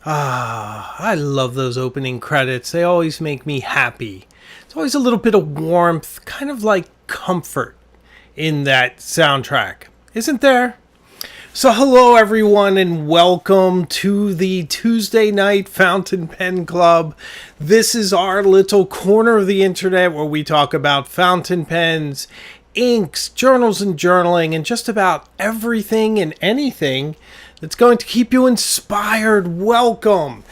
Ah, I love those opening credits. They always make me happy. There's always a little bit of warmth, kind of like comfort in that soundtrack. Isn't there? So hello everyone and welcome to the Tuesday Night Fountain Pen Club. This is our little corner of the internet where we talk about fountain pens, inks, journals and journaling, and just about everything and anything that's going to keep you inspired. Welcome.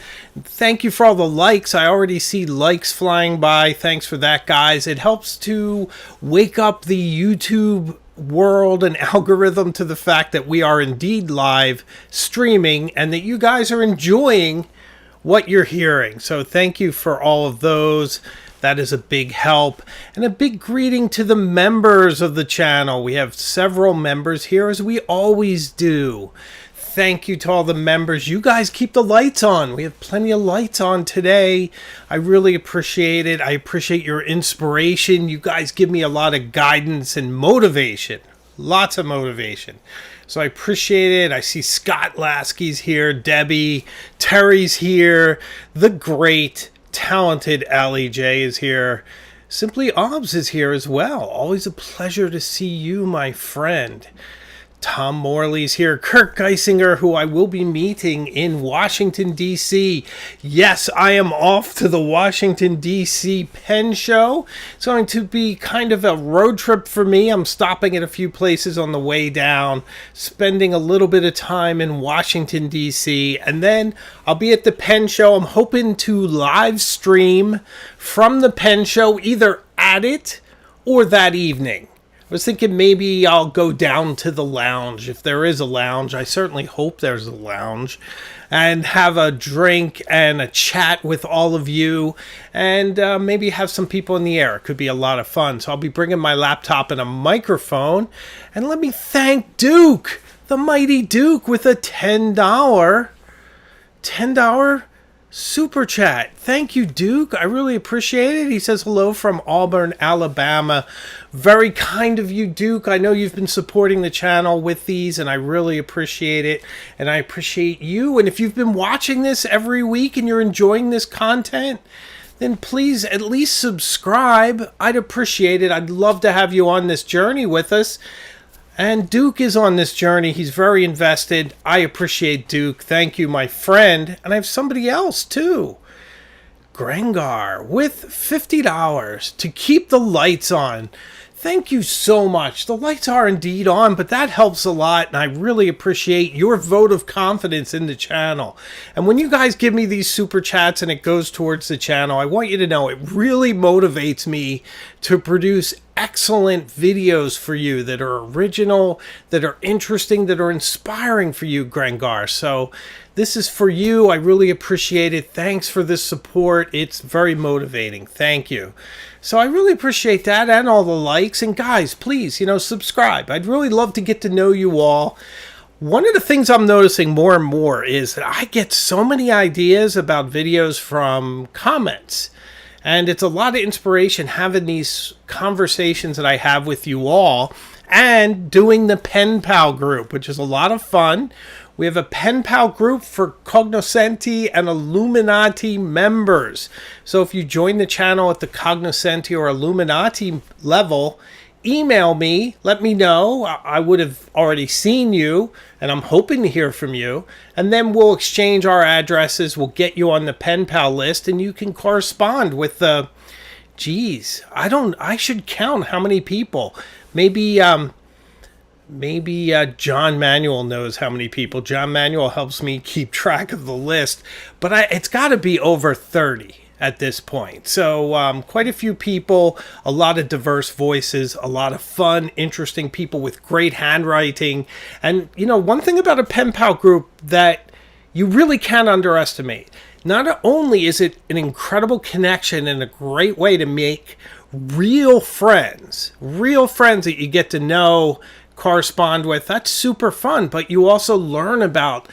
Thank you for all the likes. I already see likes flying by. Thanks for that, guys. It helps to wake up the YouTube world and algorithm to the fact that we are indeed live streaming and that you guys are enjoying what you're hearing. So thank you for all of those. That is a big help. And a big greeting to the members of the channel. We have several members here, as we always do. Thank you to all the members. You guys keep the lights on. We have plenty of lights on today. I really appreciate it. I appreciate your inspiration. You guys give me a lot of guidance and motivation. Lots of motivation. So I appreciate it. I see Scott Lasky's here. Debbie. Terry's here. The great, talented Allie J is here. Simply Obs is here as well. Always a pleasure to see you, my friend. Tom Morley's here. Kirk Geisinger, who I will be meeting in Washington, D.C. Yes, I am off to the Washington, D.C. pen show. It's going to be kind of a road trip for me. I'm stopping at a few places on the way down, spending a little bit of time in Washington, D.C. And then I'll be at the pen show. I'm hoping to live stream from the pen show, either at it or that evening. I was thinking maybe I'll go down to the lounge, if there is a lounge. I certainly hope there's a lounge, and have a drink and a chat with all of you, and maybe have some people in the air. It could be a lot of fun. So I'll be bringing my laptop and a microphone. And let me thank Duke, the mighty Duke, with a $10 super chat. Thank you, Duke. I really appreciate it. He says hello from Auburn, Alabama. Very kind of you, Duke. I know you've been supporting the channel with these, and I really appreciate it. And I appreciate you. And if you've been watching this every week and you're enjoying this content, then please at least subscribe. I'd appreciate it. I'd love to have you on this journey with us. And Duke is on this journey. He's very invested. I appreciate Duke. Thank you, my friend. And I have somebody else, too. Grengar with $50 to keep the lights on. Thank you so much. The lights are indeed on, but that helps a lot, and I really appreciate your vote of confidence in the channel. And when you guys give me these super chats and it goes towards the channel, I want you to know it really motivates me to produce excellent videos for you that are original, that are interesting, that are inspiring for you, Grengar. So this is for you. I really appreciate it. Thanks for this support. It's very motivating. Thank you. So I really appreciate that and all the likes. And guys, please, subscribe. I'd really love to get to know you all. One of the things I'm noticing more and more is that I get so many ideas about videos from comments. And it's a lot of inspiration having these conversations that I have with you all and doing the Pen Pal group, which is a lot of fun. We have a Pen Pal group for Cognoscenti and Illuminati members. So if you join the channel at the Cognoscenti or Illuminati level, email me, let me know. I would have already seen you, and I'm hoping to hear from you. And then we'll exchange our addresses. We'll get you on the Pen Pal list, and you can correspond with the... I should count how many people. Maybe John Manuel knows how many people. John Manuel helps me keep track of the list. But it's got to be over 30 at this point. So quite a few people, a lot of diverse voices, a lot of fun, interesting people with great handwriting. And, one thing about a Pen Pal group that you really can't underestimate. Not only is it an incredible connection and a great way to make real friends that you get to know, correspond with. That's super fun, but you also learn about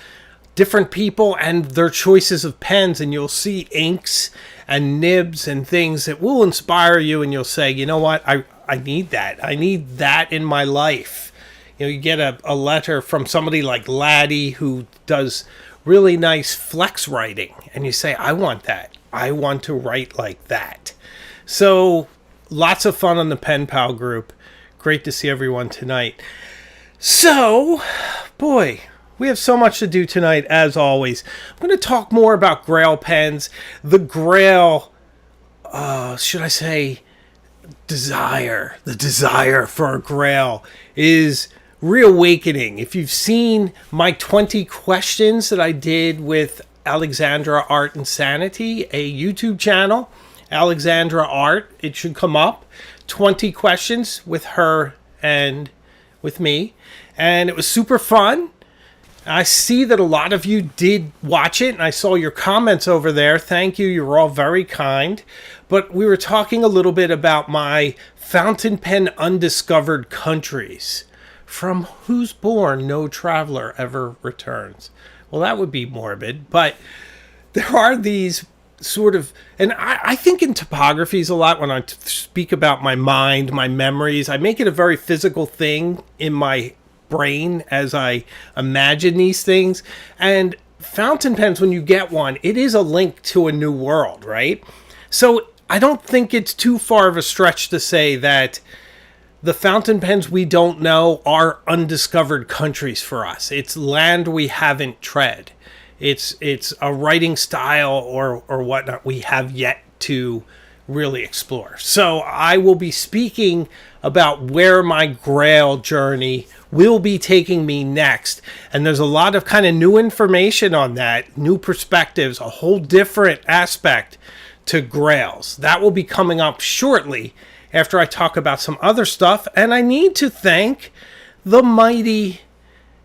different people and their choices of pens, and you'll see inks and nibs and things that will inspire you, and you'll say, you know what, I need that. I need that in my life. You get a letter from somebody like Laddie, who does really nice flex writing, and you say, I want that. I want to write like that. So lots of fun on the Pen Pal group. Great to see everyone tonight. So, boy, we have so much to do tonight, as always. I'm going to talk more about Grail pens. The Grail, should I say, desire. The desire for a Grail is reawakening. If you've seen my 20 questions that I did with Alexandra Art and Sanity, a YouTube channel, Alexandra Art, it should come up. 20 questions with her and with me, and it was super fun. I see that a lot of you did watch it, and I saw your comments over there. Thank you. You're all very kind. But we were talking a little bit about my fountain pen undiscovered countries, from whose bourne no traveler ever returns. Well, that would be morbid, but there are these sort of, and I think in topographies a lot when I speak about my mind, my memories, I make it a very physical thing in my brain as I imagine these things. And fountain pens, when you get one, it is a link to a new world, right? So I don't think it's too far of a stretch to say that the fountain pens we don't know are undiscovered countries for us. It's land we haven't tread. It's a writing style or whatnot we have yet to really explore. So I will be speaking about where my Grail journey will be taking me next. And there's a lot of kind of new information on that, new perspectives, a whole different aspect to Grails. That will be coming up shortly after I talk about some other stuff. And I need to thank the mighty,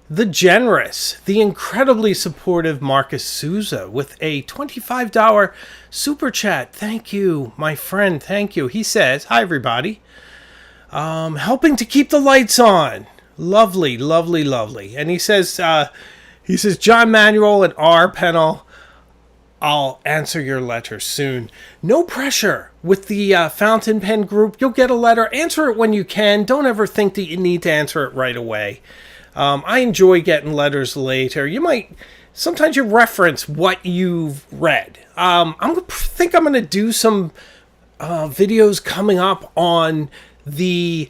the generous, the incredibly supportive Marcus Souza with a $25 super chat. Thank you, my friend. Thank you. He says, hi, everybody. Helping to keep the lights on. Lovely, lovely, lovely. And he says, John Manuel and R. Pennell, I'll answer your letter soon. No pressure with the fountain pen group. You'll get a letter. Answer it when you can. Don't ever think that you need to answer it right away. I enjoy getting letters later. Sometimes you reference what you've read. I think I'm going to do some videos coming up on the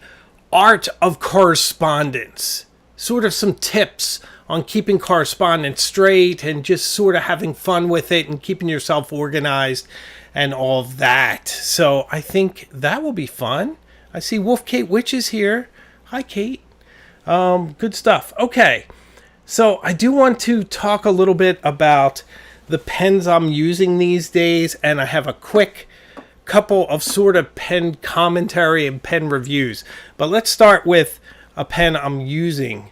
art of correspondence. Sort of some tips on keeping correspondence straight and just sort of having fun with it and keeping yourself organized and all of that. So I think that will be fun. I see Wolf Kate Witch is here. Hi, Kate. Good stuff. Okay, so I do want to talk a little bit about the pens I'm using these days, and I have a quick couple of sort of pen commentary and pen reviews. But let's start with a pen I'm using.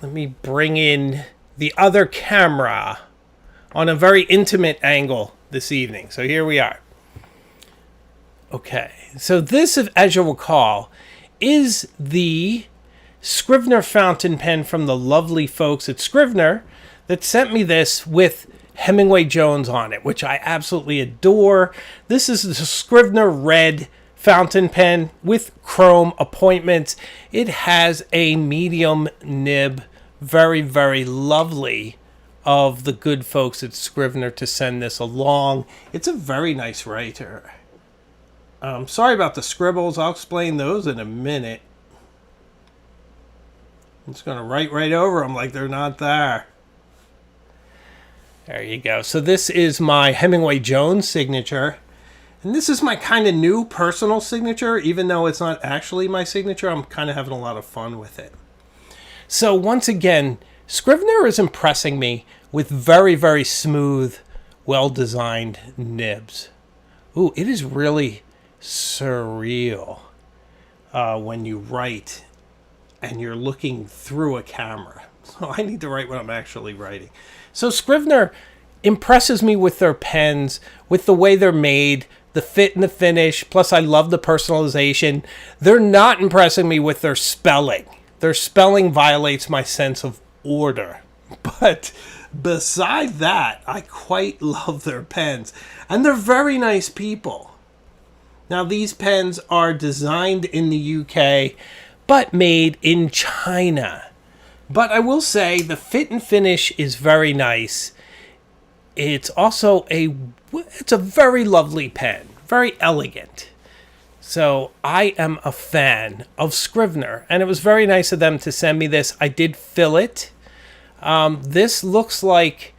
Let me bring in the other camera on a very intimate angle this evening. So here we are. Okay, so this, as you'll recall, is the Scrivener fountain pen from the lovely folks at Scrivener that sent me this with Hemingway Jones on it, which I absolutely adore. This is the Scrivener Red fountain pen with chrome appointments. It has a medium nib. Very, very lovely of the good folks at Scrivener to send this along. It's a very nice writer. Sorry about the scribbles. I'll explain those in a minute. I'm just going to write right over them like they're not there. There you go. So this is my Hemingway Jones signature. And this is my kind of new personal signature. Even though it's not actually my signature, I'm kind of having a lot of fun with it. So once again, Scrivener is impressing me with very, very smooth, well-designed nibs. Ooh, it is really surreal when you write and you're looking through a camera. So I need to write what I'm actually writing. So Scrivener impresses me with their pens, with the way they're made, the fit and the finish, plus I love the personalization. They're not impressing me with their spelling. Their spelling violates my sense of order. But beside that, I quite love their pens. And they're very nice people. Now, these pens are designed in the UK, but made in China. But I will say the fit and finish is very nice. It's also it's a very lovely pen, very elegant. So I am a fan of Scrivener, and it was very nice of them to send me this. I did fill it. This looks like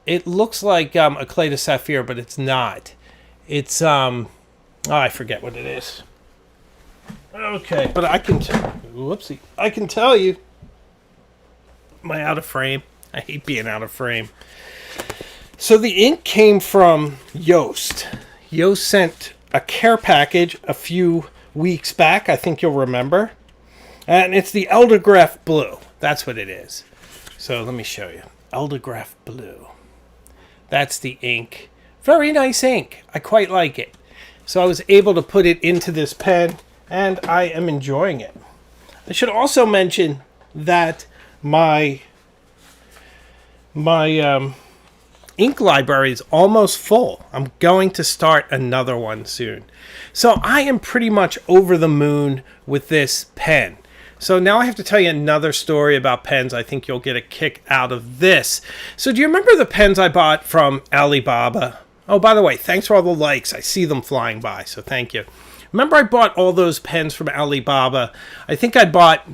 a clay de sapphire, but it's not. It's I forget what it is. Okay, but I can tell you. Am I out of frame? I hate being out of frame. So the ink came from Yoast. Yoast sent a care package a few weeks back, I think you'll remember. And it's the Eldergraph Blue. That's what it is. So let me show you. Eldergraph Blue. That's the ink. Very nice ink. I quite like it. So I was able to put it into this pen, and I am enjoying it. I should also mention that my ink library is almost full. I'm going to start another one soon. So I am pretty much over the moon with this pen. So now I have to tell you another story about pens. I think you'll get a kick out of this. So do you remember the pens I bought from Alibaba? Oh, by the way, thanks for all the likes. I see them flying by, so thank you. Remember I bought all those pens from Alibaba? I think I bought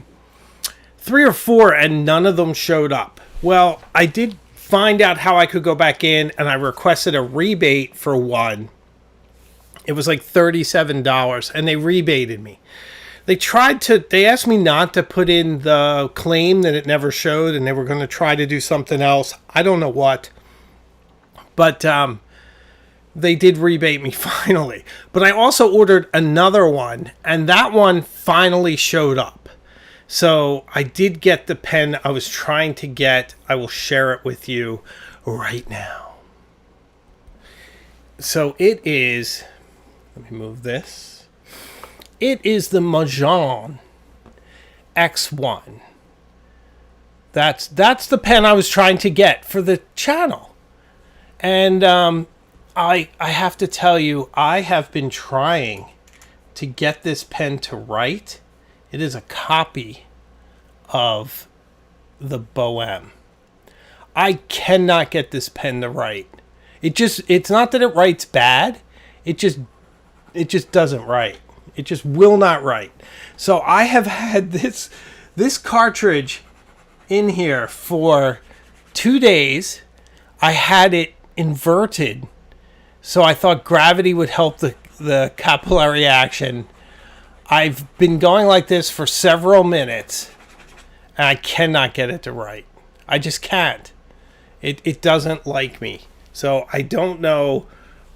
3 or 4 and none of them showed up. Well, I did find out how I could go back in, and I requested a rebate for one. It was like $37, and they rebated me. They asked me not to put in the claim that it never showed, and they were going to try to do something else. I don't know what. But they did rebate me finally. But I also ordered another one, and that one finally showed up. So I did get the pen I was trying to get. I will share it with you right now. So it is, let me move this. It is the Majan X1. That's the pen I was trying to get for the channel. And I have to tell you, I have been trying to get this pen to write. It is a copy of the Bohème. I cannot get this pen to write. It's not that it writes bad. It just doesn't write. It just will not write. So I have had this cartridge in here for 2 days. I had it inverted, so I thought gravity would help the capillary action. I've been going like this for several minutes, and I cannot get it to write. I just can't. It doesn't like me. So I don't know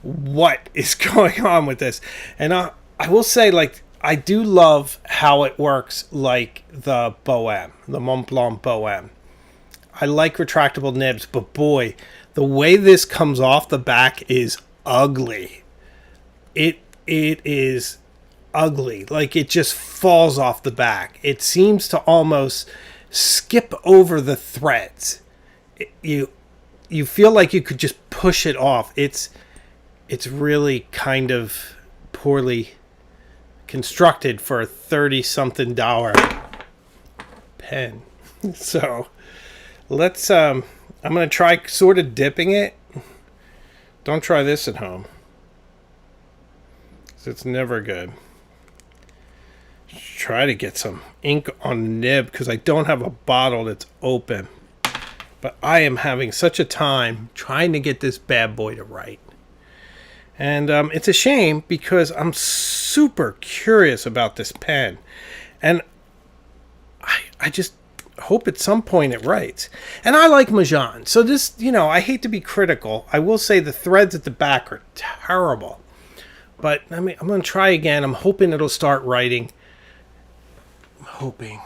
what is going on with this. And I will say, like, I do love how it works like the Bohème, the Mont Blanc Bohème. I like retractable nibs, but boy, the way this comes off the back is ugly. It is ugly. Like, it just falls off the back. It seems to almost skip over the threads. You feel like you could just push it off. It's really kind of poorly constructed for a $30-something pen. So let's I'm gonna try sort of dipping it. Don't try this at home, 'cause it's never good. Try to get some ink on the nib, because I don't have a bottle that's open. But I am having such a time trying to get this bad boy to write. And it's a shame, because I'm super curious about this pen. And I just hope at some point it writes. And I like Majan. So this, I hate to be critical. I will say the threads at the back are terrible. But I'm going to try again. I'm hoping it'll start writing. I'm hoping.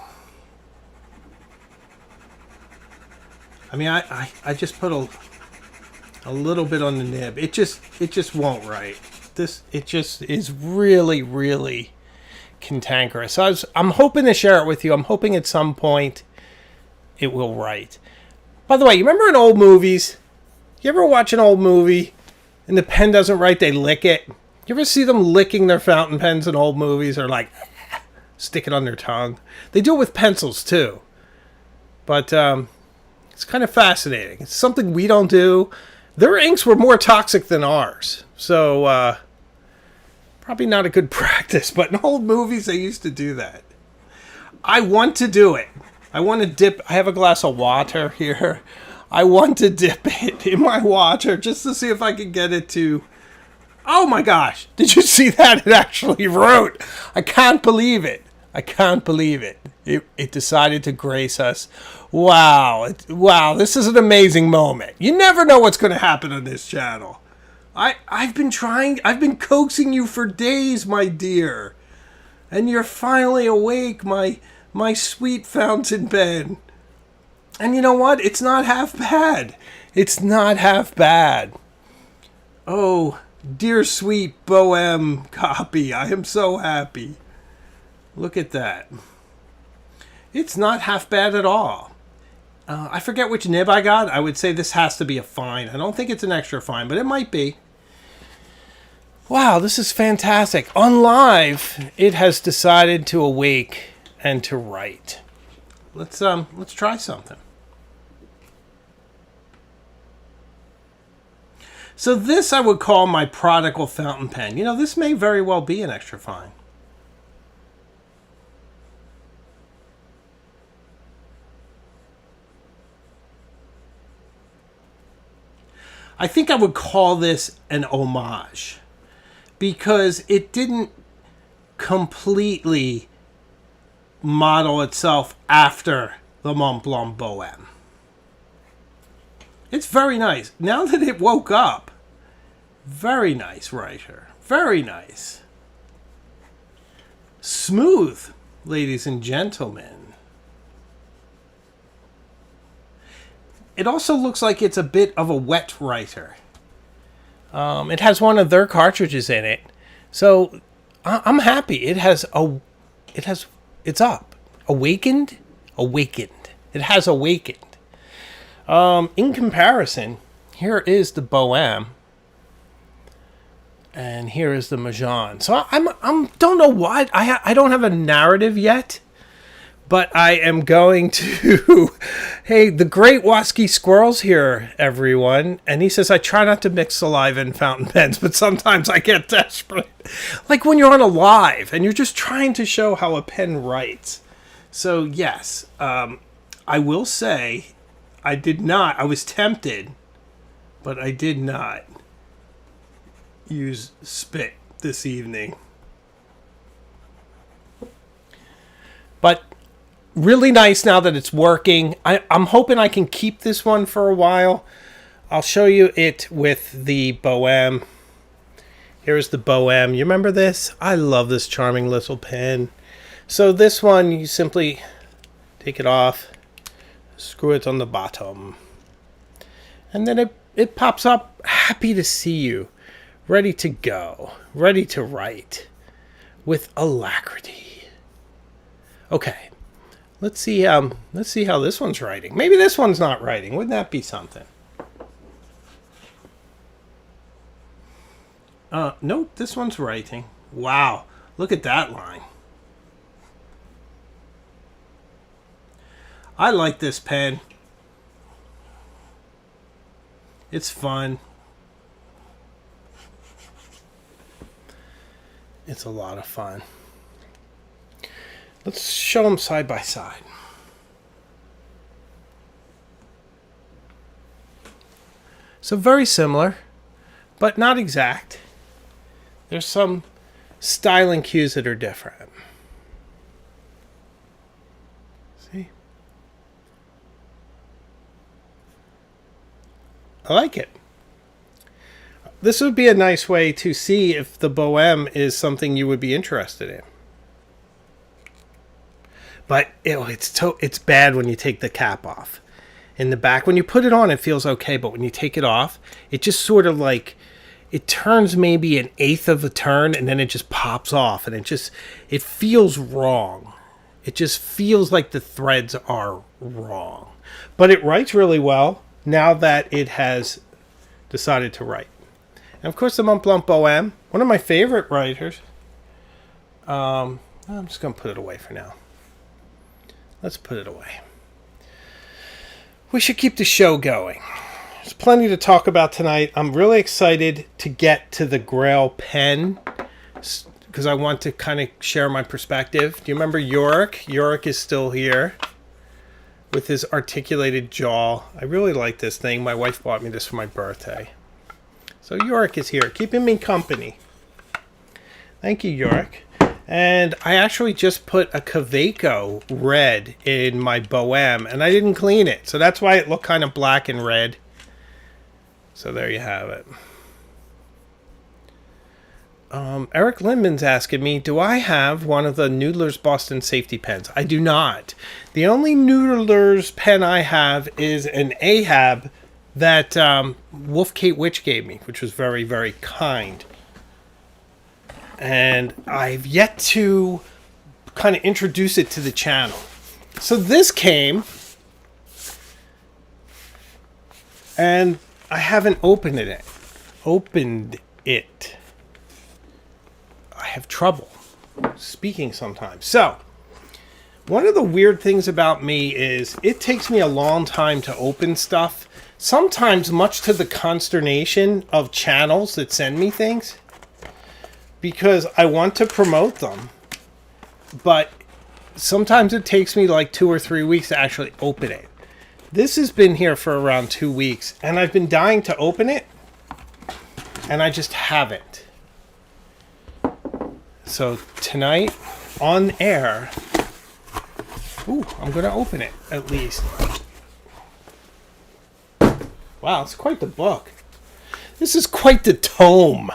I mean, I just put a little bit on the nib. It just won't write. It just is really, really cantankerous. So I'm hoping to share it with you. I'm hoping at some point it will write. By the way, you remember in old movies? You ever watch an old movie and the pen doesn't write, they lick it? You ever see them licking their fountain pens in old movies, or like stick it on their tongue? They do it with pencils too. But it's kind of fascinating. It's something we don't do. Their inks were more toxic than ours. So probably not a good practice. But in old movies, they used to do that. I want to do it. I want to dip. I have a glass of water here. I want to dip it in my water just to see if I can get it to... Oh my gosh. Did you see that? It actually wrote. I can't believe it. I can't believe it. It decided to grace us. Wow. Wow. This is an amazing moment. You never know what's going to happen on this channel. I've been coaxing you for days, my dear. And you're finally awake, my sweet fountain pen. And you know what? It's not half bad. It's not half bad. Oh, dear sweet Bohem copy. I am so happy. Look at that. It's not half bad at all. I forget which nib I got. I would say this has to be a fine. I don't think it's an extra fine, but it might be. Wow, this is fantastic. On live, it has decided to awake and to write. Let's try something. So this I would call my prodigal fountain pen. You know, this may very well be an extra fine. I think I would call this an homage because it didn't completely model itself after the Mont Blanc Bohem. It's very nice. Now that it woke up, very nice writer. Very nice. Smooth, ladies and gentlemen. It also looks like it's a bit of a wet writer. It has one of their cartridges in it. So I'm happy. It's up. Awakened. It has awakened. In comparison, here is the Bohem, and here is the Majan. So I'm don't know why I don't have a narrative yet, but I am going to. Hey, the great Wasky Squirrel's here, everyone, and he says I try not to mix saliva and fountain pens, but sometimes I get desperate, like when you're on a live and you're just trying to show how a pen writes. So yes, I will say. I was tempted, but I did not use spit this evening. But really nice now that it's working. I'm hoping I can keep this one for a while. I'll show you it with the Bohem. Here's the Bohem. You remember this? I love this charming little pen. So this one, you simply take it off. Screw it on the bottom. And then it pops up, happy to see you, ready to go, ready to write, with alacrity. Okay, let's see how this one's writing. Maybe this one's not writing. Wouldn't that be something? Nope, this one's writing. Wow, look at that line. I like this pen. It's fun. It's a lot of fun. Let's show them side by side. So very similar, but not exact. There's some styling cues that are different. See? I like it. This would be a nice way to see if the Bohem is something you would be interested in. But it's bad when you take the cap off. In the back, when you put it on, it feels okay, but when you take it off, it just sort of like, it turns maybe an eighth of a turn, and then it just pops off, and it feels wrong. It just feels like the threads are wrong. But it writes really well now that it has decided to write. And of course, the Mont Blanc Bohem, one of my favorite writers. I'm just going to put it away for now. Let's put it away. we should keep the show going. There's plenty to talk about tonight. I'm really excited to get to the Grail Pen because I want to kind of share my perspective. Do you remember Yorick? Yorick is still here with his articulated jaw. I really like this thing. My wife bought me this for my birthday. So Yorick is here, keeping me company. Thank you, Yorick. And I actually just put a Kaweco red in my Bohème, and I didn't clean it. So that's why it looked kind of black and red. So there you have it. Eric Lindman's asking me, do I have one of the Noodler's Boston safety pens? I do not. The only Noodler's pen I have is an Ahab that Wolf Kate Witch gave me, which was very, very kind. And I've yet to kind of introduce it to the channel. So this came, and I haven't opened it. I have trouble speaking sometimes. So, one of the weird things about me is it takes me a long time to open stuff. Sometimes much to the consternation of channels that send me things. Because I want to promote them. But sometimes it takes me like 2 or 3 weeks to actually open it. This has been here for around 2 weeks. And I've been dying to open it. And I just haven't. So tonight, on air, I'm going to open it, at least. Wow, it's quite the book. This is quite the tome.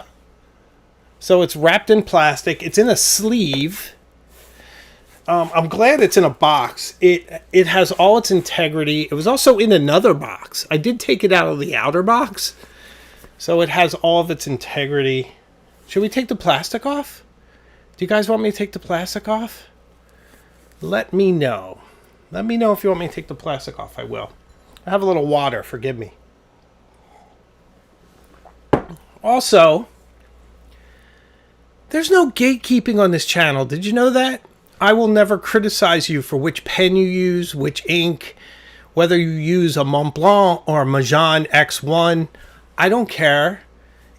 So it's wrapped in plastic. It's in a sleeve. I'm glad it's in a box. It has all its integrity. It was also in another box. I did take it out of the outer box. So it has all of its integrity. Should we take the plastic off? Do you guys want me to take the plastic off? Let me know. Let me know if you want me to take the plastic off. I will. I have a little water. Forgive me. Also, there's no gatekeeping on this channel. Did you know that? I will never criticize you for which pen you use, which ink, whether you use a Mont Blanc or a Majan X1. I don't care.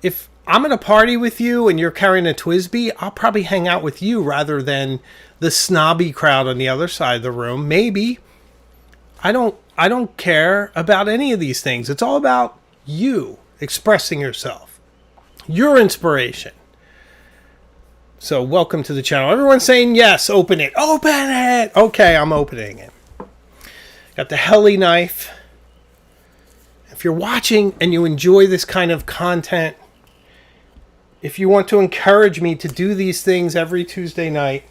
If I'm in a party with you and you're carrying a Twisby, I'll probably hang out with you rather than the snobby crowd on the other side of the room. Maybe. I don't care about any of these things. It's all about you expressing yourself. Your inspiration. So welcome to the channel. Everyone's saying yes, open it. Open it! Okay, I'm opening it. Got the heli knife. If you're watching and you enjoy this kind of content, if you want to encourage me to do these things every Tuesday night,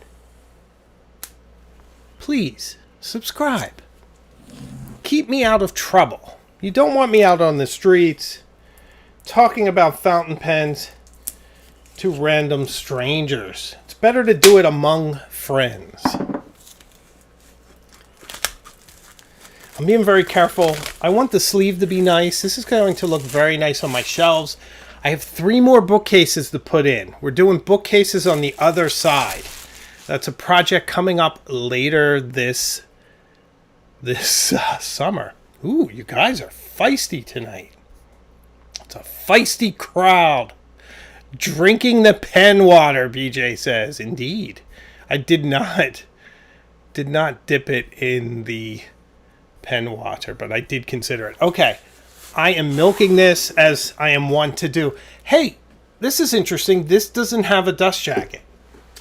please subscribe. Keep me out of trouble. You don't want me out on the streets talking about fountain pens to random strangers. It's better to do it among friends. I'm being very careful. I want the sleeve to be nice. This is going to look very nice on my shelves. I have 3 more bookcases to put in. We're doing bookcases on the other side. That's a project coming up later this summer. Ooh, you guys are feisty tonight. It's a feisty crowd. Drinking the pen water, BJ says. Indeed. I did not dip it in the pen water, but I did consider it. Okay. I am milking this as I am wont to do. Hey, this is interesting. This doesn't have a dust jacket.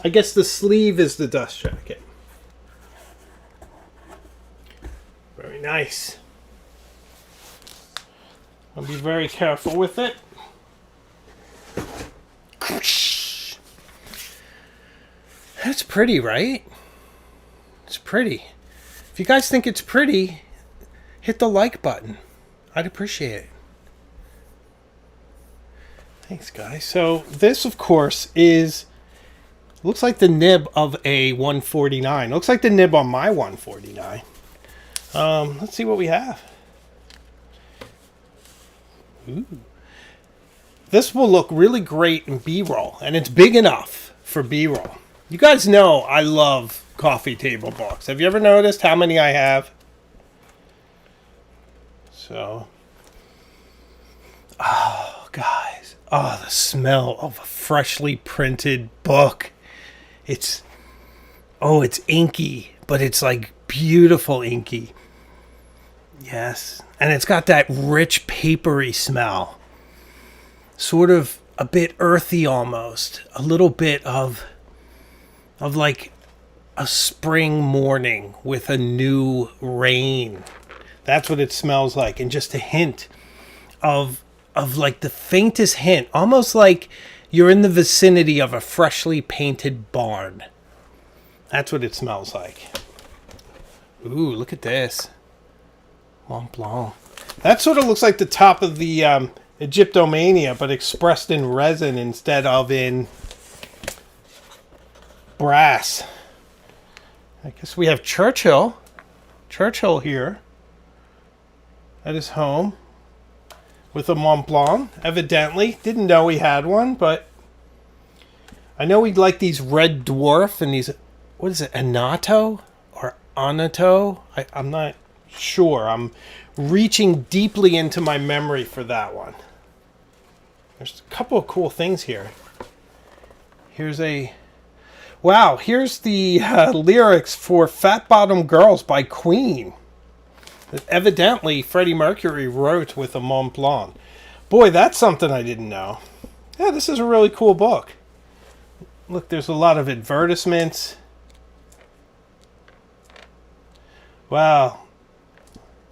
I guess the sleeve is the dust jacket. Very nice. I'll be very careful with it. That's pretty, right? It's pretty. If you guys think it's pretty, hit the like button. I'd appreciate it. Thanks, guys. So this, of course, looks like the nib of a 149. Looks like the nib on my 149. Let's see what we have. Ooh. This will look really great in B-roll, and it's big enough for B-roll. You guys know I love coffee table books. Have you ever noticed how many I have? So, oh, guys. Oh, the smell of a freshly printed book. It's inky, but it's like beautiful inky. Yes. And it's got that rich papery smell. Sort of a bit earthy almost. A little bit of like a spring morning with a new rain. That's what it smells like. And just a hint of like the faintest hint, almost like you're in the vicinity of a freshly painted barn. That's what it smells like. Ooh, look at this. Mont Blanc. That sort of looks like the top of the Egyptomania, but expressed in resin instead of in brass. I guess we have Churchill. Churchill here at his home with a Mont Blanc, evidently. Didn't know he had one, but I know he'd like these Red Dwarf and these, what is it, Anato or Anato? I'm not sure. I'm reaching deeply into my memory for that one. There's a couple of cool things here. Here's the lyrics for Fat Bottom Girls by Queen. That evidently Freddie Mercury wrote with a Mont Blanc. Boy, that's something I didn't know. Yeah, this is a really cool book. Look, there's a lot of advertisements. Wow.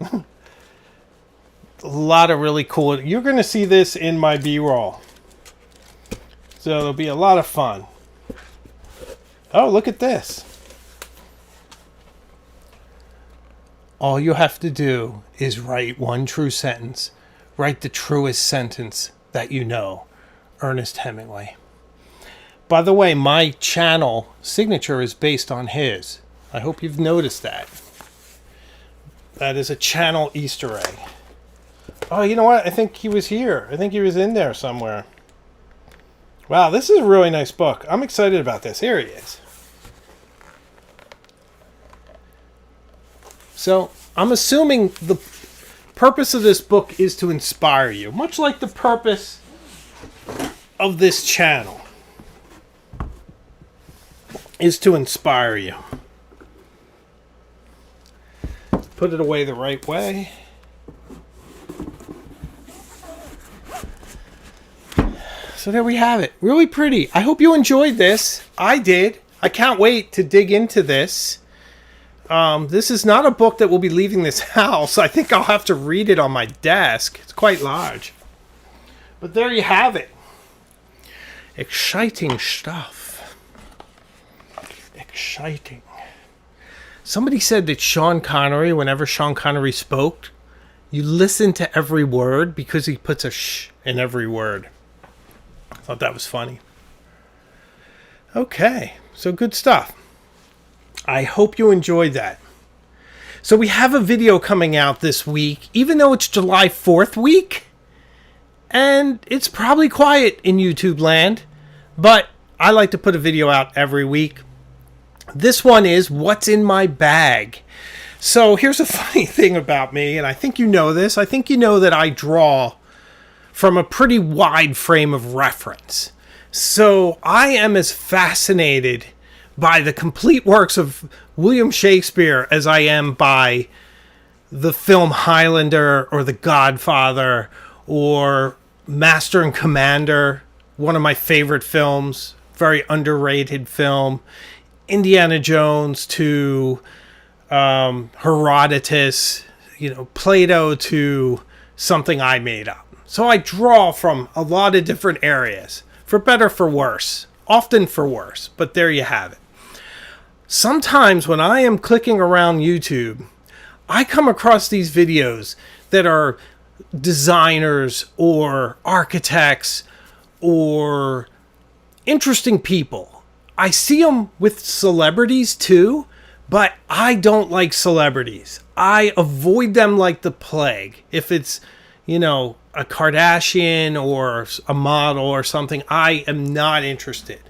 A lot of really cool. You're going to see this in my B-roll. So it'll be a lot of fun. Oh, look at this. All you have to do is write one true sentence. Write the truest sentence that you know. Ernest Hemingway. By the way, my channel signature is based on his. I hope you've noticed that. That is a channel Easter egg. Oh, you know what? I think he was here. I think he was in there somewhere. Wow, this is a really nice book. I'm excited about this. Here he is. So, I'm assuming the purpose of this book is to inspire you, much like the purpose of this channel is to inspire you. Put it away the right way. So there we have it. Really pretty. I hope you enjoyed this. I did. I can't wait to dig into this. This is not a book that will be leaving this house. I think I'll have to read it on my desk. It's quite large. But there you have it. Exciting stuff. Exciting. Somebody said that Sean Connery, whenever Sean Connery spoke, you listen to every word because he puts a sh in every word. I thought that was funny. Okay, so good stuff. I hope you enjoyed that. So we have a video coming out this week, even though it's July 4th week. And it's probably quiet in YouTube land. But I like to put a video out every week. This one is What's in My Bag. So here's a funny thing about me, and I think you know this. I think you know that I draw from a pretty wide frame of reference. So I am as fascinated by the complete works of William Shakespeare as I am by the film Highlander or The Godfather or Master and Commander, one of my favorite films, very underrated film, Indiana Jones to Herodotus, Plato to Something I Made Up. So I draw from a lot of different areas, for better, for worse, often for worse, but there you have it. Sometimes when I am clicking around YouTube, I come across these videos that are designers or architects or interesting people. I see them with celebrities too, but I don't like celebrities. I avoid them like the plague. If it's, a Kardashian or a model or something, I am not interested.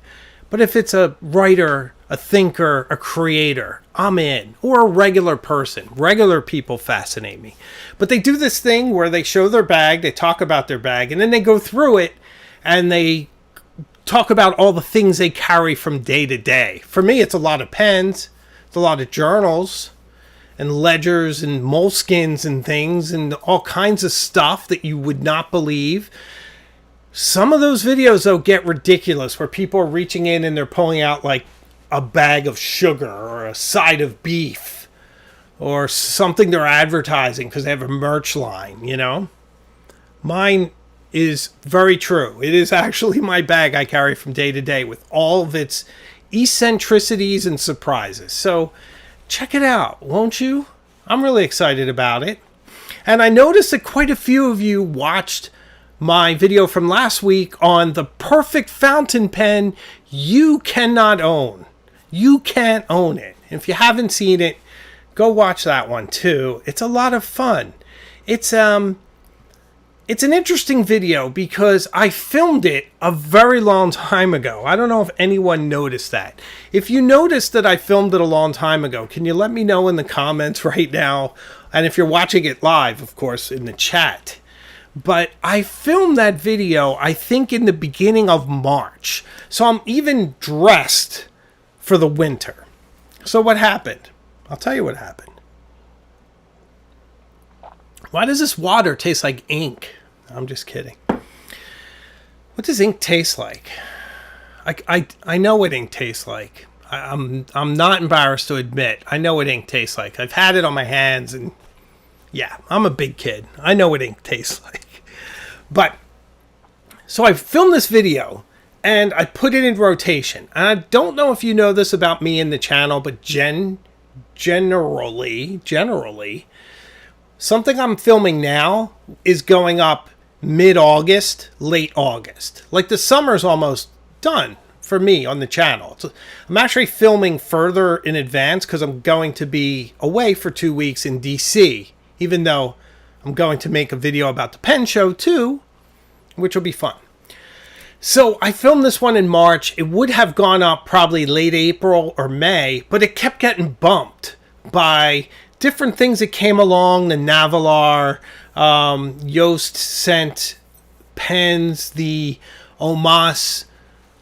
But if it's a writer, a thinker, a creator, I'm in. Or a regular person. Regular people fascinate me. But they do this thing where they show their bag, they talk about their bag, and then they go through it and they talk about all the things they carry from day to day. For me, it's a lot of pens, it's a lot of journals, and ledgers and moleskins and things and all kinds of stuff that you would not believe. Some of those videos, though, get ridiculous, where people are reaching in and they're pulling out like a bag of sugar or a side of beef or something they're advertising because they have a merch line, you know? Mine is very true. It is actually my bag I carry from day to day with all of its eccentricities and surprises. So check it out, won't you? I'm really excited about it. And I noticed that quite a few of you watched my video from last week on the perfect fountain pen you cannot own. You can't own it. If you haven't seen it, go watch that one too. It's a lot of fun. It's an interesting video because I filmed it a very long time ago. I don't know if anyone noticed that. If you noticed that I filmed it a long time ago, can you let me know in the comments right now? And if you're watching it live, of course, in the chat. But I filmed that video, I think, in the beginning of March. So I'm even dressed for the winter. So what happened? I'll tell you what happened. Why does this water taste like ink? I'm just kidding. What does ink taste like? I know what ink tastes like. I'm not embarrassed to admit. I know what ink tastes like. I've had it on my hands, and yeah, I'm a big kid. I know what ink tastes like. But so I filmed this video and I put it in rotation. And I don't know if you know this about me and the channel, but generally, something I'm filming now is going up mid-August, late August. Like the summer's almost done for me on the channel. So I'm actually filming further in advance because I'm going to be away for 2 weeks in DC, even though I'm going to make a video about the pen show too, which will be fun. So I filmed this one in March. It would have gone up probably late April or May, but it kept getting bumped by different things that came along. The Navalar, Yoast sent pens, the Omas,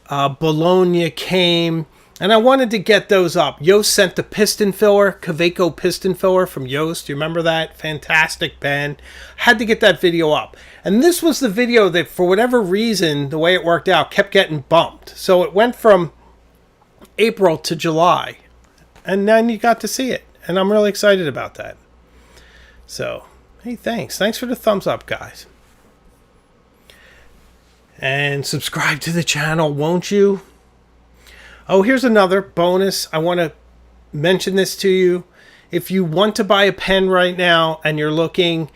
Bologna came, and I wanted to get those up. Yoast sent the piston filler, Kaweco piston filler from Yoast. Do you remember that? Fantastic pen. Had to get that video up. And this was the video that, for whatever reason, the way it worked out, kept getting bumped. So it went from April to July. And then you got to see it. And I'm really excited about that. So, hey, thanks. Thanks for the thumbs up, guys. And subscribe to the channel, won't you? Oh, here's another bonus. I want to mention this to you. If you want to buy a pen right now and you're looking,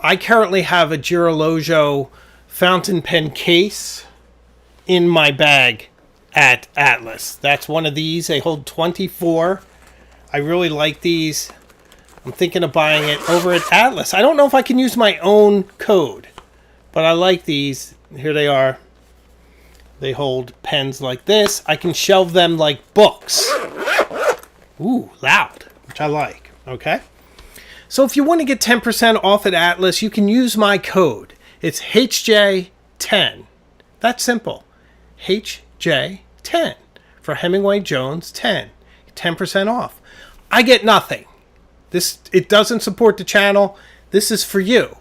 I currently have a Girologio fountain pen case in my bag at Atlas. That's one of these. They hold 24. I really like these. I'm thinking of buying it over at Atlas. I don't know if I can use my own code, but I like these. Here they are. They hold pens like this. I can shelve them like books. Ooh, loud, which I like. Okay. So if you want to get 10% off at Atlas, you can use my code. It's HJ10. That's simple. HJ10 for Hemingway Jones 10. 10% off. I get nothing. It doesn't support the channel. This is for you.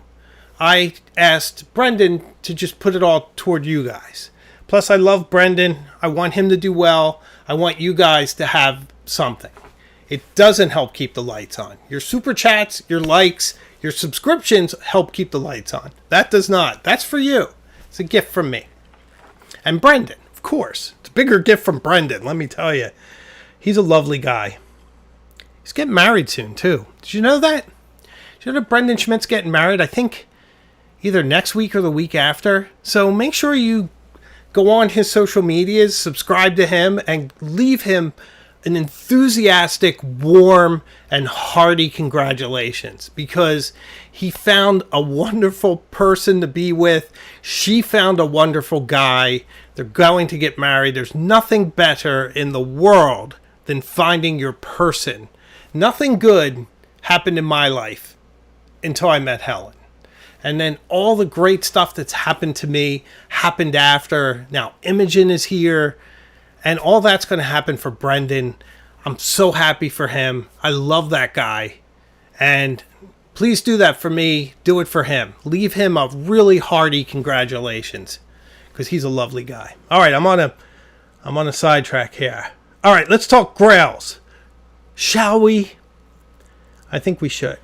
I asked Brendan to just put it all toward you guys. Plus, I love Brendan. I want him to do well. I want you guys to have something. It doesn't help keep the lights on. Your super chats, your likes, your subscriptions help keep the lights on. That does not. That's for you. It's a gift from me. And Brendan, of course. It's a bigger gift from Brendan, let me tell you. He's a lovely guy. He's getting married soon, too. Did you know that? Did you know that Brendan Schmidt's getting married? I think either next week or the week after. So make sure you go on his social medias, subscribe to him, and leave him an enthusiastic, warm, and hearty congratulations, because he found a wonderful person to be with. She found a wonderful guy. They're going to get married. There's nothing better in the world than finding your person. Nothing good happened in my life until I met Helen. And then all the great stuff that's happened to me happened after. Now Imogen is here, and all that's going to happen for Brendan. I'm so happy for him. I love that guy. And please do that for me. Do it for him. Leave him a really hearty congratulations, because he's a lovely guy. All right, I'm on a sidetrack here. All right, let's talk Grails. Shall we? I think we should.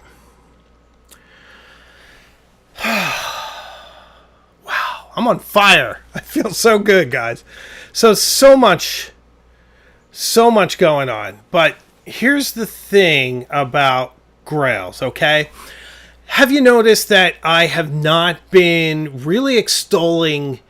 Wow, I'm on fire. I feel so good, guys. So much going on. But here's the thing about Grails, okay? Have you noticed that I have not been really extolling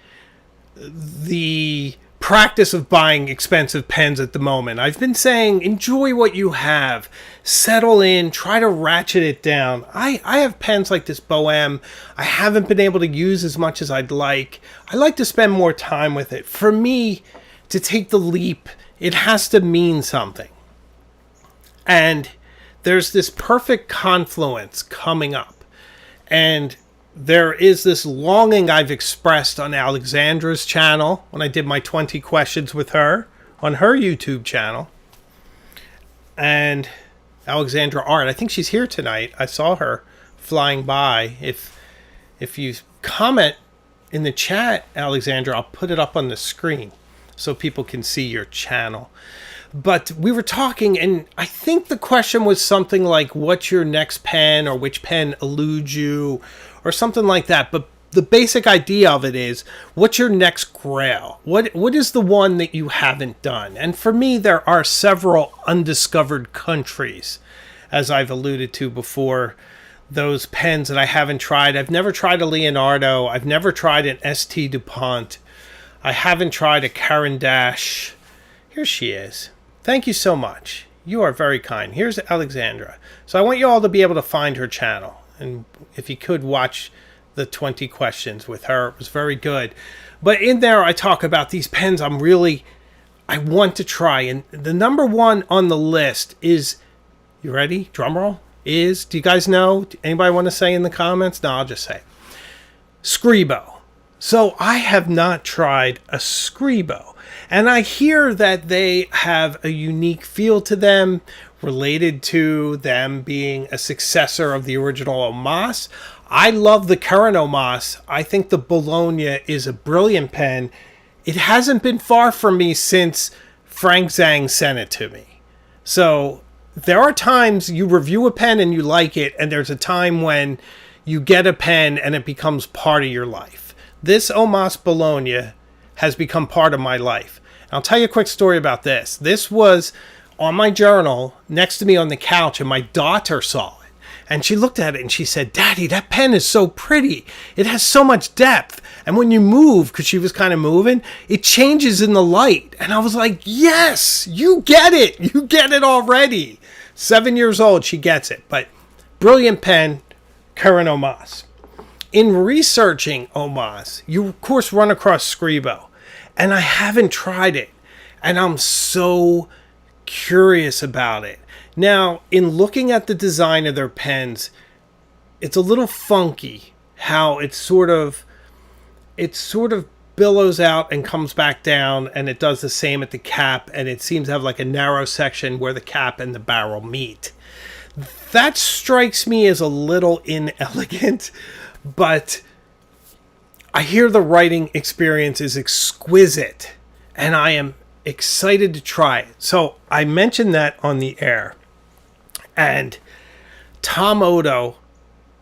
the practice of buying expensive pens at the moment? I've been saying, enjoy what you have, settle in, try to ratchet it down. I have pens like this Bohème I haven't been able to use as much as I'd like. I like to spend more time with it. For me to take the leap, it has to mean something. And there's this perfect confluence coming up. And there is this longing I've expressed on Alexandra's channel when I did my 20 questions with her on her YouTube channel. And Alexandra Art, I think she's here tonight. I saw her flying by. If you comment in the chat, Alexandra, I'll put it up on the screen so people can see your channel. But we were talking, and I think the question was something like, what's your next pen, or which pen eludes you, or something like that. But the basic idea of it is, what's your next Grail? What is the one that you haven't done? And for me, there are several undiscovered countries, as I've alluded to before. Those pens that I haven't tried. I've never tried a Leonardo. I've never tried an ST DuPont. I haven't tried a Caran d'Ache. Here she is. Thank you so much. You are very kind. Here's Alexandra. So I want you all to be able to find her channel. And if you could watch the 20 questions with her, it was very good. But in there, I talk about these pens I want to try. And the number one on the list is, you ready? Drum roll. Do you guys know? Anybody want to say in the comments? No, I'll just say Scribo. So I have not tried a Scribo. And I hear that they have a unique feel to them, related to them being a successor of the original Omas. I love the current Omas. I think the Bologna is a brilliant pen. It hasn't been far from me since Frank Zhang sent it to me. So there are times you review a pen and you like it, and there's a time when you get a pen and it becomes part of your life. This Omas Bologna has become part of my life. And I'll tell you a quick story about this. This was on my journal next to me on the couch, and my daughter saw it. And she looked at it and she said, "Daddy, that pen is so pretty. It has so much depth. And when you move," because she was kind of moving, "it changes in the light." And I was like, yes, you get it. You get it already. 7 years old, she gets it. But brilliant pen, current Omas. In researching Omas, you of course run across Scribo. And I haven't tried it. And I'm so curious about it. Now, in looking at the design of their pens, it's a little funky how it sort of billows out and comes back down, and it does the same at the cap, and it seems to have like a narrow section where the cap and the barrel meet. That strikes me as a little inelegant, but I hear the writing experience is exquisite, and I am excited to try it. So I mentioned that on the air. And Tom Odo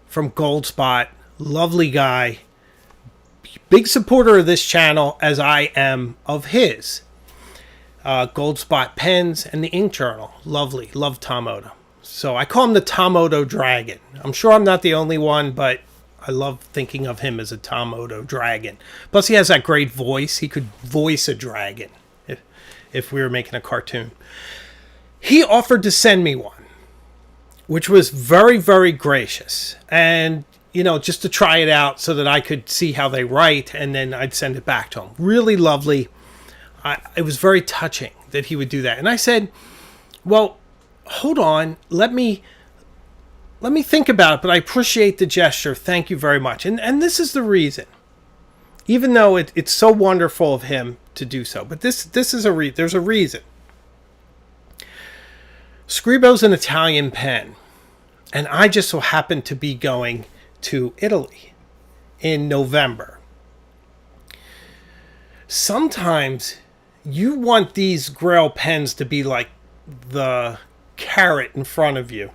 from Goldspot, lovely guy, big supporter of this channel as I am of his. Goldspot Pens and the Ink Journal, lovely, love Tom Odo. So I call him the Tom Odo Dragon. I'm sure I'm not the only one, but I love thinking of him as a Tom Odo Dragon. Plus he has that great voice. He could voice a dragon if we were making a cartoon. he offered to send me one, which was very, very gracious. And, just to try it out so that I could see how they write, and then I'd send it back to him. Really lovely. It was very touching that he would do that. And I said, well, hold on, let me think about it, but I appreciate the gesture. Thank you very much. And this is the reason. Even though it's so wonderful of him to do so. But this is there's a reason. Scribo's an Italian pen. And I just so happened to be going to Italy in November. Sometimes you want these Grail pens to be like the carrot in front of you,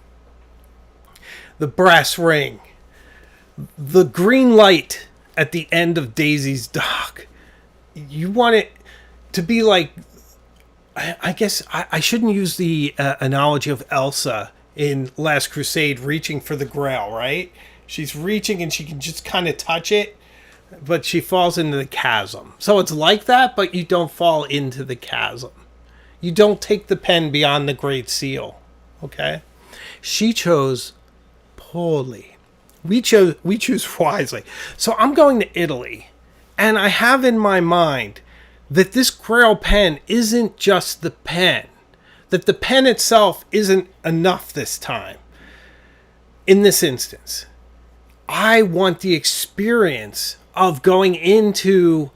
the brass ring, the green light at the end of Daisy's dock. You want it to be like, I guess I shouldn't use the analogy of Elsa in Last Crusade reaching for the Grail, right? She's reaching and she can just kind of touch it, but she falls into the chasm. So it's like that, but you don't fall into the chasm. You don't take the pen beyond the Great Seal, okay? She chose poorly. We choose wisely. So I'm going to Italy, and I have in my mind that this Grail pen isn't just the pen, that the pen itself isn't enough this time. In this instance, I want the experience of going into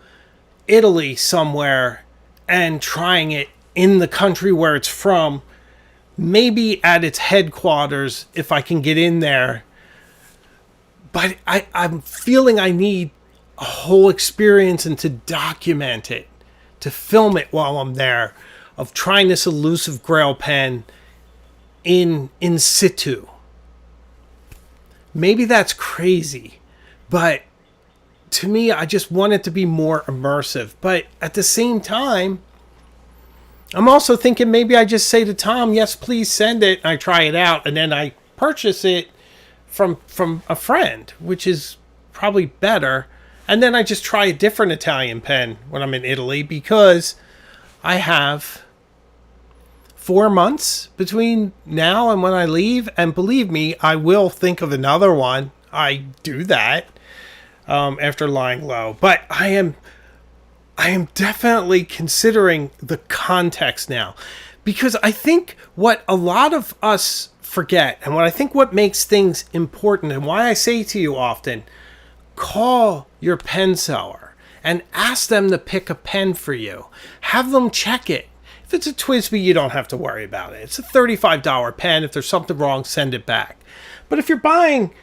Italy somewhere and trying it in the country where it's from, maybe at its headquarters if I can get in there. But I'm feeling I need a whole experience and to document it, to film it while I'm there, of trying this elusive Grail pen in situ. Maybe that's crazy, but to me, I just want it to be more immersive. But at the same time, I'm also thinking maybe I just say to Tom, yes, please send it. And I try it out, and then I purchase it from a friend, which is probably better. And then I just try a different Italian pen when I'm in Italy, because I have 4 months between now and when I leave. And believe me, I will think of another one. I do that after lying low. But I am definitely considering the context now, because I think what a lot of us forget, and what makes things important, and why I say to you often, call your pen seller and ask them to pick a pen for you. Have them check it. If it's a TWSBI, you don't have to worry about it. It's a $35 pen. If there's something wrong, send it back. But if you're buying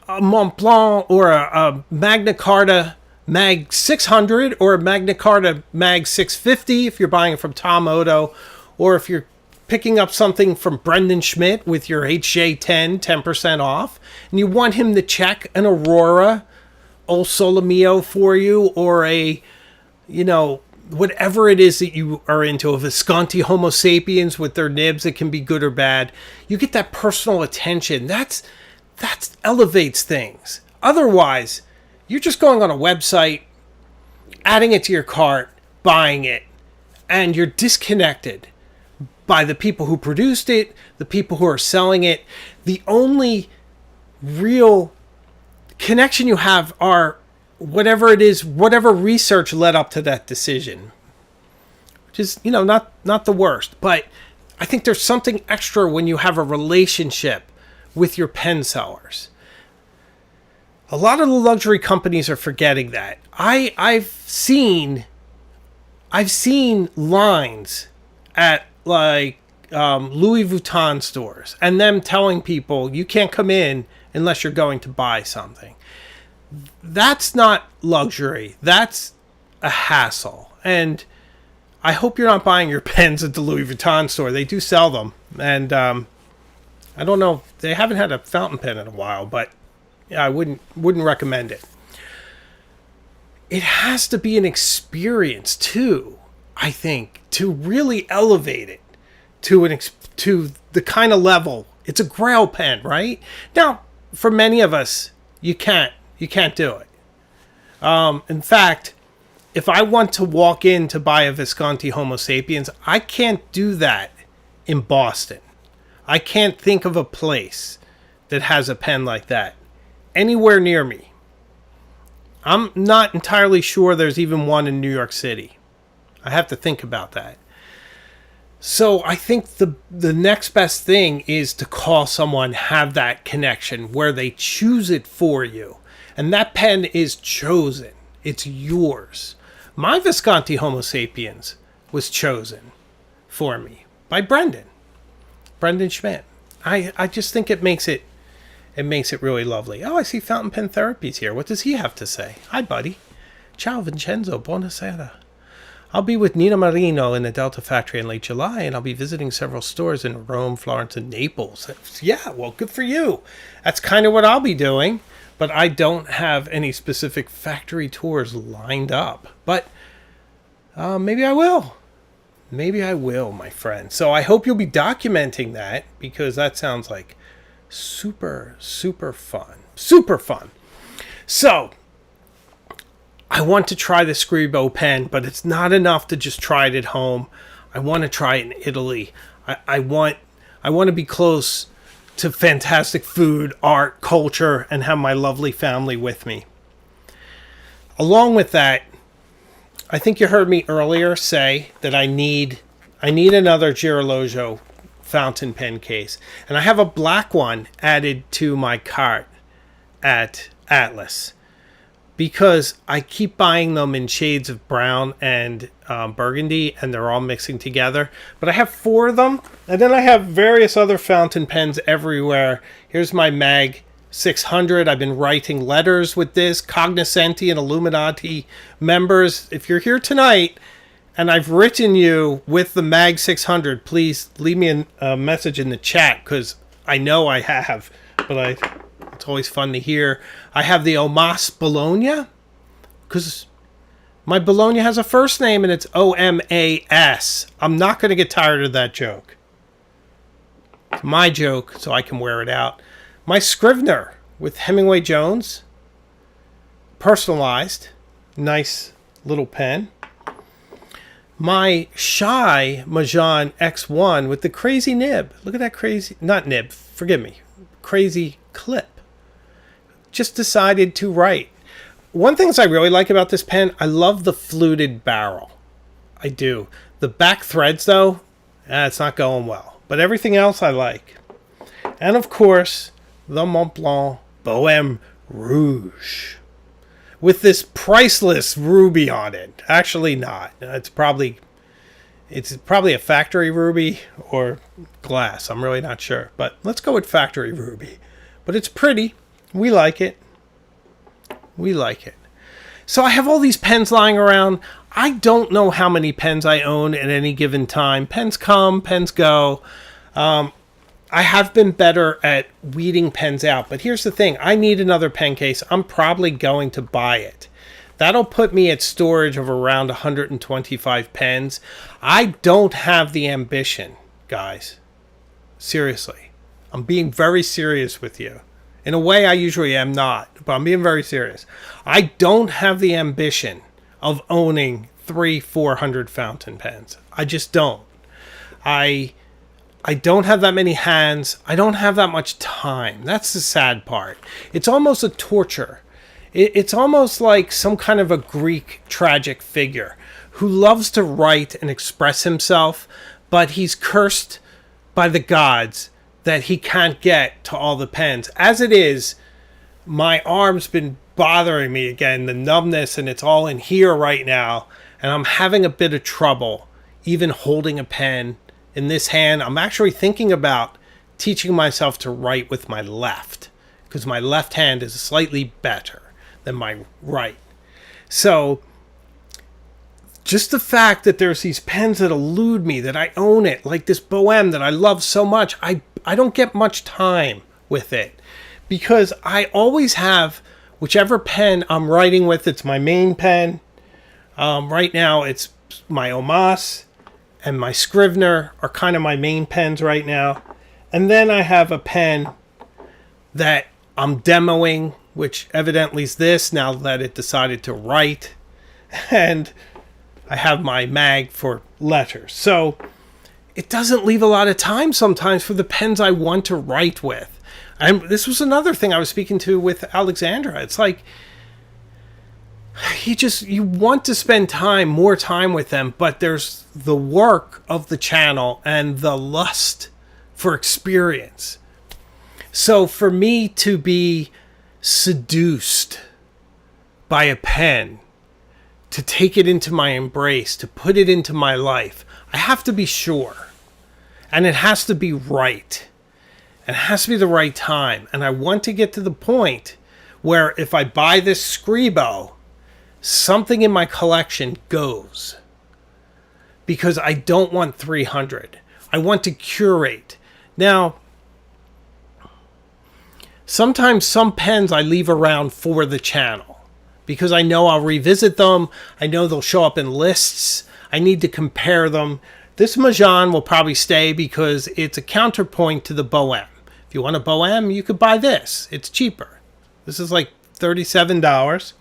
a Mont Blanc or a Magna Carta Mag 600 or a Magna Carta Mag 650, if you're buying it from Tom Odo, or if you're picking up something from Brendan Schmidt with your HJ10 10% off, and you want him to check an Aurora O Sole Mio for you, or a, whatever it is that you are into, a Visconti Homo Sapiens with their nibs that can be good or bad, you get that personal attention. That elevates things. Otherwise, you're just going on a website, adding it to your cart, buying it, and you're disconnected by the people who produced it, the people who are selling it. The only real connection you have are whatever it is, whatever research led up to that decision, which is, not the worst. But I think there's something extra when you have a relationship with your pen sellers. A lot of the luxury companies are forgetting that. I've seen lines at like Louis Vuitton stores, and them telling people you can't come in unless you're going to buy something. That's not luxury. That's a hassle. And I hope you're not buying your pens at the Louis Vuitton store. They do sell them, and I don't know. They haven't had a fountain pen in a while, but yeah, I wouldn't recommend it. It has to be an experience too, I think, to really elevate it to the kind of level. It's a Grail pen, right? Now, for many of us, you can't do it. In fact, if I want to walk in to buy a Visconti Homo Sapiens, I can't do that in Boston. I can't think of a place that has a pen like that anywhere near me. I'm not entirely sure there's even one in New York City. I have to think about that. So I think the next best thing is to call someone, have that connection where they choose it for you. And that pen is chosen. It's yours. My Visconti Homo sapiens was chosen for me by Brendan Schmidt. I just think it makes it really lovely. Oh, I see Fountain Pen Therapies here. What does he have to say? Hi, buddy. Ciao, Vincenzo. Buonasera. I'll be with Nina Marino in the Delta factory in late July, and I'll be visiting several stores in Rome, Florence, and Naples. Yeah, well, good for you. That's kind of what I'll be doing, but I don't have any specific factory tours lined up. But maybe I will. Maybe I will, my friend. So I hope you'll be documenting that, because that sounds like super, super fun. Super fun. So I want to try the Scribo pen, but it's not enough to just try it at home. I want to try it in Italy. I want to be close to fantastic food, art, culture, and have my lovely family with me. Along with that, I think you heard me earlier say that I need another Girologio fountain pen case. And I have a black one added to my cart at Atlas, because I keep buying them in shades of brown and burgundy, and they're all mixing together. But I have 4 of them, and then I have various other fountain pens everywhere. Here's my Mag 600. I've been writing letters with this. Cognoscenti and Illuminati members, if you're here tonight and I've written you with the Mag 600, please leave me a message in the chat, because I know I have, but it's always fun to hear. I have the Omas Bologna, because my Bologna has a first name and it's O-M-A-S. I'm not going to get tired of that joke. It's my joke, so I can wear it out. My Scrivener with Hemingway Jones. Personalized. Nice little pen. My Shy Majan X1 with the crazy nib. Look at that crazy, not nib, forgive me, crazy clip. Just decided to write. One thing I really like about this pen, I love the fluted barrel. I do. The back threads, though, it's not going well. But everything else I like. And of course, the Montblanc Bohème Rouge, with this priceless ruby on it. Actually not. It's probably a factory ruby or glass. I'm really not sure. But let's go with factory ruby. But it's pretty. We like it. We like it. So I have all these pens lying around. I don't know how many pens I own at any given time. Pens come, pens go. I have been better at weeding pens out. But here's the thing. I need another pen case. I'm probably going to buy it. That'll put me at storage of around 125 pens. I don't have the ambition, guys. Seriously. I'm being very serious with you. In a way, I usually am not, but I'm being very serious. I don't have the ambition of owning 300-400 fountain pens. I just don't. I don't have that many hands. I don't have that much time. That's the sad part. It's almost a torture. It's almost like some kind of a Greek tragic figure who loves to write and express himself, but he's cursed by the gods that he can't get to all the pens. As it is, my arm's been bothering me again, the numbness, and it's all in here right now, and I'm having a bit of trouble even holding a pen in this hand. I'm actually thinking about teaching myself to write with my left, because my left hand is slightly better than my right. So just the fact that there's these pens that elude me, that I own it, like this Bohème that I love so much, I don't get much time with it, because I always have whichever pen I'm writing with. It's my main pen. Right now it's my Omas and my Scrivener are kind of my main pens right now. And then I have a pen that I'm demoing, which evidently is this, now that it decided to write. And I have my mag for letters. So it doesn't leave a lot of time sometimes for the pens I want to write with. And this was another thing I was speaking to with Alexandra. It's like, you want to spend more time with them, but there's the work of the channel and the lust for experience. So for me to be seduced by a pen, to take it into my embrace, to put it into my life, I have to be sure. And it has to be right. And it has to be the right time. And I want to get to the point where if I buy this Scribo, something in my collection goes. Because I don't want 300. I want to curate. Now, sometimes some pens I leave around for the channel. Because I know I'll revisit them. I know they'll show up in lists. I need to compare them. This Majan will probably stay because it's a counterpoint to the Bohème. If you want a Bohème, you could buy this. It's cheaper. This is like $37.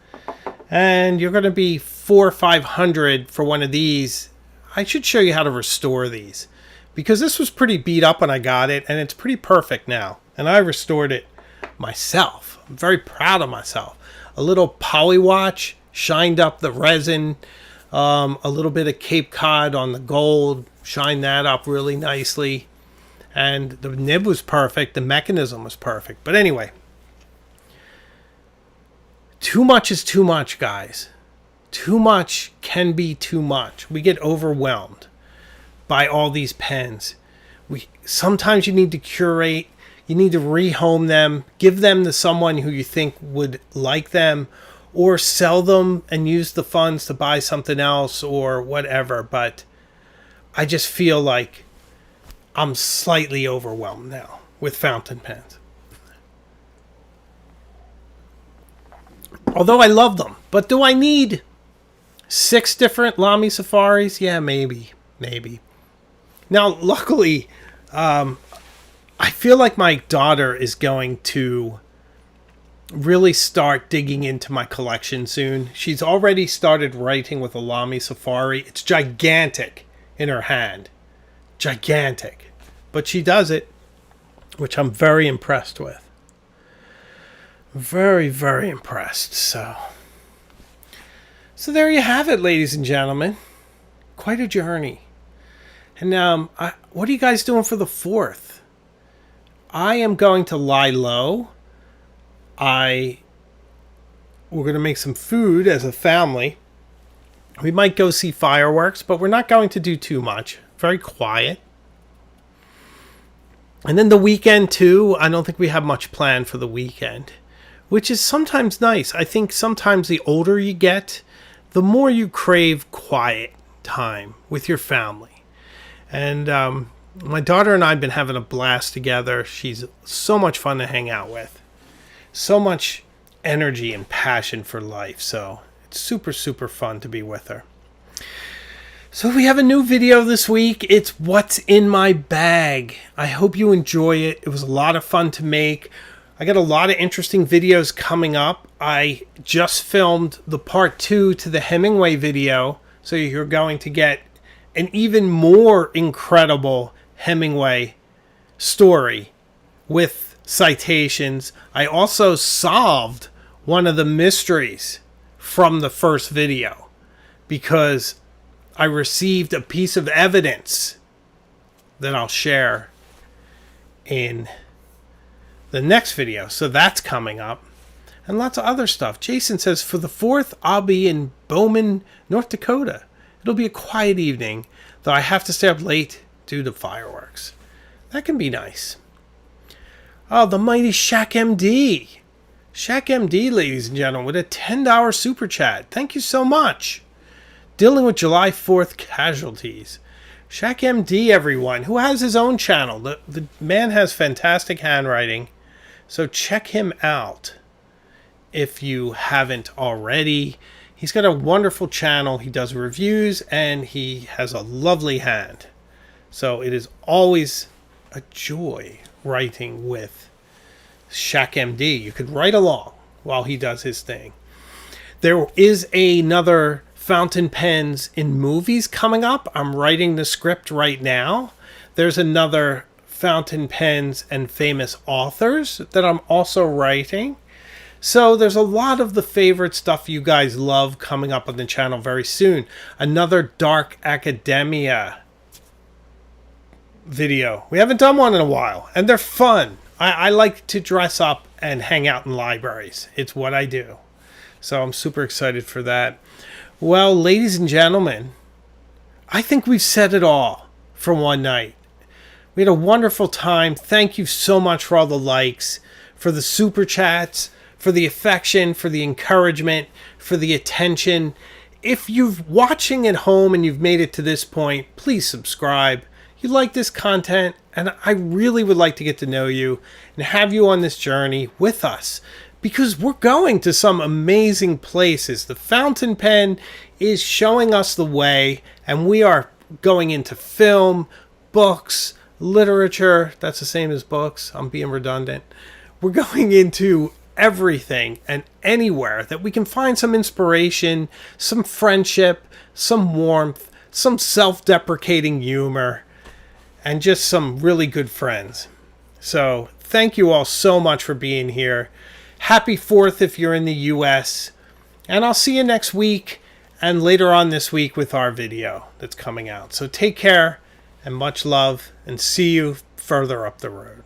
And you're going to be $400 or $500 for one of these. I should show you how to restore these. Because this was pretty beat up when I got it. And it's pretty perfect now. And I restored it myself. I'm very proud of myself. A little polywatch, shined up the resin. A little bit of Cape Cod on the gold, shined that up really nicely. And the nib was perfect. The mechanism was perfect. But anyway, too much is too much, guys. Too much can be too much. We get overwhelmed by all these pens. Sometimes you need to curate. You need to rehome them. Give them to someone who you think would like them. Or sell them and use the funds to buy something else or whatever. But I just feel like I'm slightly overwhelmed now with fountain pens. Although I love them. But do I need 6 different Lamy Safaris? Yeah, maybe. Now, luckily, I feel like my daughter is going to really start digging into my collection soon. She's already started writing with a Lamy Safari. It's gigantic in her hand. Gigantic. But she does it, which I'm very impressed with. Very, very impressed. So there you have it, ladies and gentlemen. Quite a journey. And what are you guys doing for the 4th? I am going to lie low. We're going to make some food as a family. We might go see fireworks, but we're not going to do too much. Very quiet. And then the weekend too, I don't think we have much planned for the weekend, which is sometimes nice. I think sometimes the older you get, the more you crave quiet time with your family. And my daughter and I have been having a blast together. She's so much fun to hang out with. So much energy and passion for life. So it's super, super fun to be with her. So we have a new video this week. It's What's in My Bag. I hope you enjoy it. It was a lot of fun to make. I got a lot of interesting videos coming up. I just filmed the part 2 to the Hemingway video. So you're going to get an even more incredible Hemingway story with citations. I also solved one of the mysteries from the first video because I received a piece of evidence that I'll share in the next video. So that's coming up. And lots of other stuff. Jason says, for the 4th, I'll be in Bowman, North Dakota. It'll be a quiet evening, though I have to stay up late due to fireworks. That can be nice. Oh, the mighty Shaq MD. Shaq MD, ladies and gentlemen, with a $10 super chat. Thank you so much. Dealing with July 4th casualties. Shaq MD, everyone, who has his own channel. The man has fantastic handwriting. So check him out if you haven't already. He's got a wonderful channel. He does reviews and he has a lovely hand. So it is always a joy writing with Shaq MD. You could write along while he does his thing. There is another fountain pens in movies coming up. I'm writing the script right now. there's another fountain pens and famous authors that I'm also writing. So there's a lot of the favorite stuff you guys love coming up on the channel very soon. Another dark academia video. We haven't done one in a while, and they're fun. I like to dress up and hang out in libraries. It's what I do. So I'm super excited for that. Well, ladies and gentlemen, I think we've said it all for one night. We had a wonderful time. Thank you so much for all the likes, for the super chats, for the affection, for the encouragement, for the attention. If you're watching at home and you've made it to this point, please subscribe. You like this content, and I really would like to get to know you and have you on this journey with us, because we're going to some amazing places. The fountain pen is showing us the way, and we are going into film, books, literature. That's the same as books. I'm being redundant. We're going into everything and anywhere that we can find some inspiration, some friendship, some warmth, some self-deprecating humor, and just some really good friends. So thank you all so much for being here. Happy 4th if you're in the US. And I'll see you next week and later on this week with our video that's coming out. So take care and much love, and see you further up the road.